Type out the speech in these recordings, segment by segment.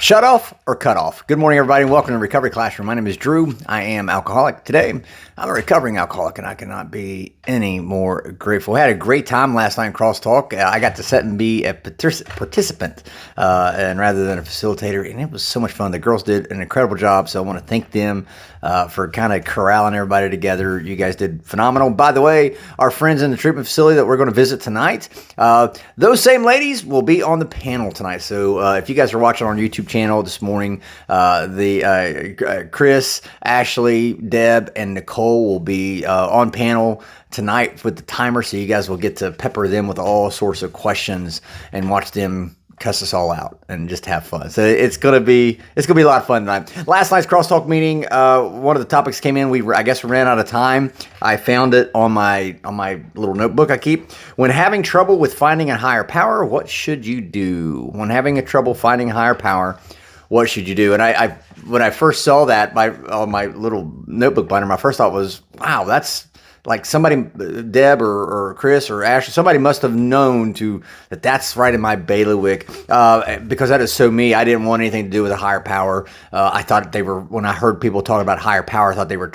Shut off or cut off. Good morning, everybody, and welcome to Recovery Classroom. My name is Drew. I am alcoholic. Today, I'm a recovering alcoholic, and I cannot be any more grateful. I had a great time last night in Crosstalk. I got to sit and be a participant and rather than a facilitator, and it was so much fun. The girls did an incredible job, so I want to thank them for kind of corralling everybody together. You guys did phenomenal. By the way, our friends in the treatment facility that we're going to visit tonight, those same ladies will be on the panel tonight. So if you guys are watching on YouTube channel this morning, Chris, Ashley, Deb, and Nicole will be on panel tonight with the timer, so you guys will get to pepper them with all sorts of questions and watch them cuss us all out and just have fun. So it's gonna be a lot of fun tonight. Last night's Crosstalk meeting, one of the topics came in. I guess we ran out of time. I found it on my little notebook I keep. When having trouble with finding a higher power, what should you do? When having trouble finding a higher power, what should you do? And when I first saw that on my little notebook binder, my first thought was, wow, that's like somebody, Deb or Chris or Ashley, somebody must have known that's right in my bailiwick, because that is so me. I didn't want anything to do with a higher power. I thought when I heard people talk about higher power, I thought they were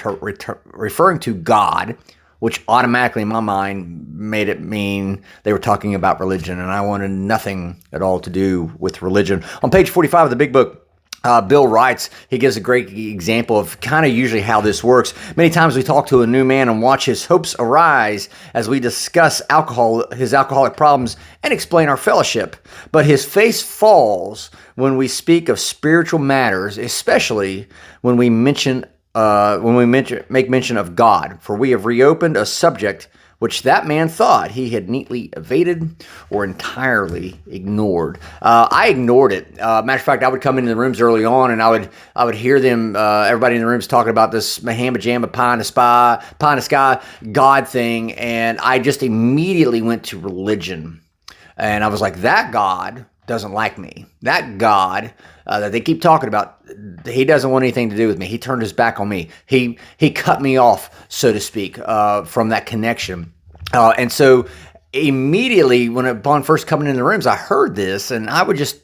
referring to God, which automatically in my mind made it mean they were talking about religion, and I wanted nothing at all to do with religion. On page 45 of the big book, Bill writes, he gives a great example of kind of usually how this works. Many times we talk to a new man and watch his hopes arise as we discuss his alcoholic problems, and explain our fellowship. But his face falls when we speak of spiritual matters, especially when we make mention of God, for we have reopened a subject which that man thought he had neatly evaded or entirely ignored. I ignored it. Matter of fact, I would come into the rooms early on, and I would hear them, everybody in the rooms talking about this Mahama Jamma pie in the sky God thing, and I just immediately went to religion. And I was like, that God doesn't like me. That God that they keep talking about, he doesn't want anything to do with me. He turned his back on me. He cut me off, so to speak, from that connection. And so immediately upon first coming in the rooms, I heard this, and I would just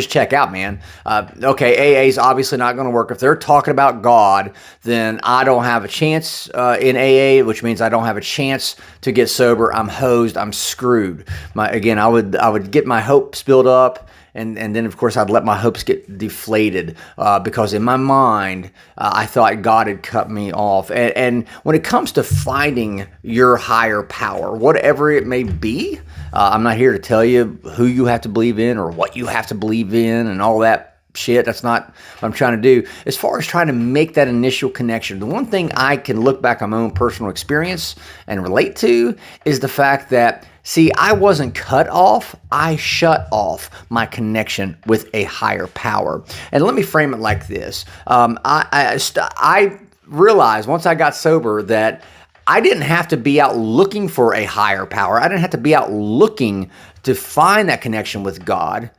check out, man. Okay, AA is obviously not going to work. If they're talking about God, then I don't have a chance in AA, which means I don't have a chance to get sober. I'm hosed. I'm screwed. I would get my hopes built up, and then, of course, I'd let my hopes get deflated because in my mind, I thought God had cut me off. And when it comes to finding your higher power, whatever it may be, I'm not here to tell you who you have to believe in or what you have to believe in and all that shit. That's not what I'm trying to do. As far as trying to make that initial connection, the one thing I can look back on my own personal experience and relate to is the fact that, see, I wasn't cut off. I shut off my connection with a higher power. And let me frame it like this. I realized once I got sober that I didn't have to be out looking for a higher power. I didn't have to be out looking to find that connection with God,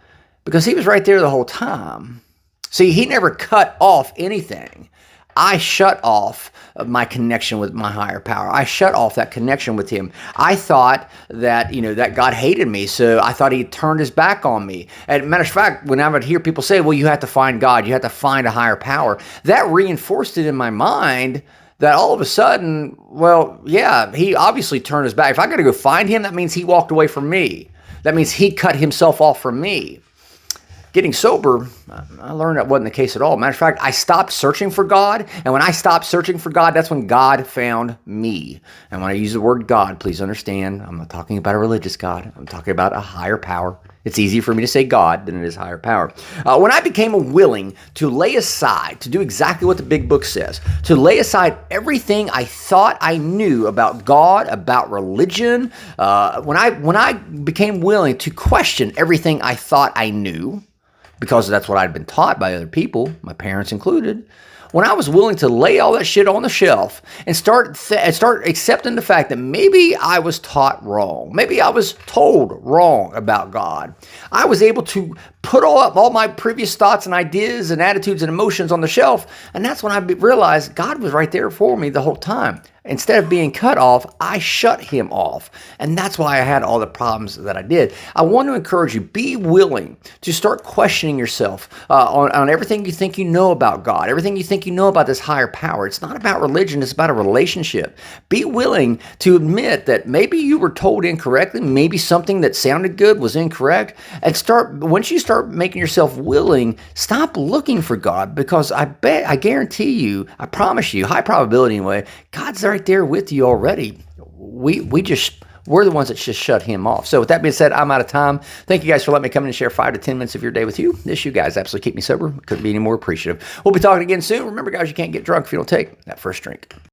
because he was right there the whole time. See, he never cut off anything. I shut off my connection with my higher power. I shut off that connection with him. I thought that, that God hated me, so I thought he turned his back on me. And matter of fact, when I would hear people say, well, you have to find God, you have to find a higher power, that reinforced it in my mind that all of a sudden, well, yeah, he obviously turned his back. If I got to go find him, that means he walked away from me. That means he cut himself off from me. Getting sober, I learned that wasn't the case at all. Matter of fact, I stopped searching for God, and when I stopped searching for God, that's when God found me. And when I use the word God, please understand, I'm not talking about a religious God. I'm talking about a higher power. It's easier for me to say God than it is higher power. When I became willing to lay aside, to do exactly what the big book says, to lay aside everything I thought I knew about God, about religion, when I became willing to question everything I thought I knew, because that's what I'd been taught by other people, my parents included, when I was willing to lay all that shit on the shelf and start accepting the fact that maybe I was taught wrong, maybe I was told wrong about God, I was able to put all my previous thoughts and ideas and attitudes and emotions on the shelf, and that's when I realized God was right there for me the whole time. instead of being cut off, I shut him off. And that's why I had all the problems that I did. I want to encourage you, be willing to start questioning yourself on everything you think you know about God, everything you think you know about this higher power. It's not about religion, it's about a relationship. Be willing to admit that maybe you were told incorrectly, maybe something that sounded good was incorrect, and once you start making yourself willing, stop looking for God, because I guarantee you, I promise you, high probability anyway, God's right there with you already. We're the ones that just shut him off. So with that being said, I'm out of time. Thank you guys for letting me come in and share 5 to 10 minutes of your day with you. You guys absolutely keep me sober. Couldn't be any more appreciative. We'll be talking again soon. Remember, guys, you can't get drunk if you don't take that first drink.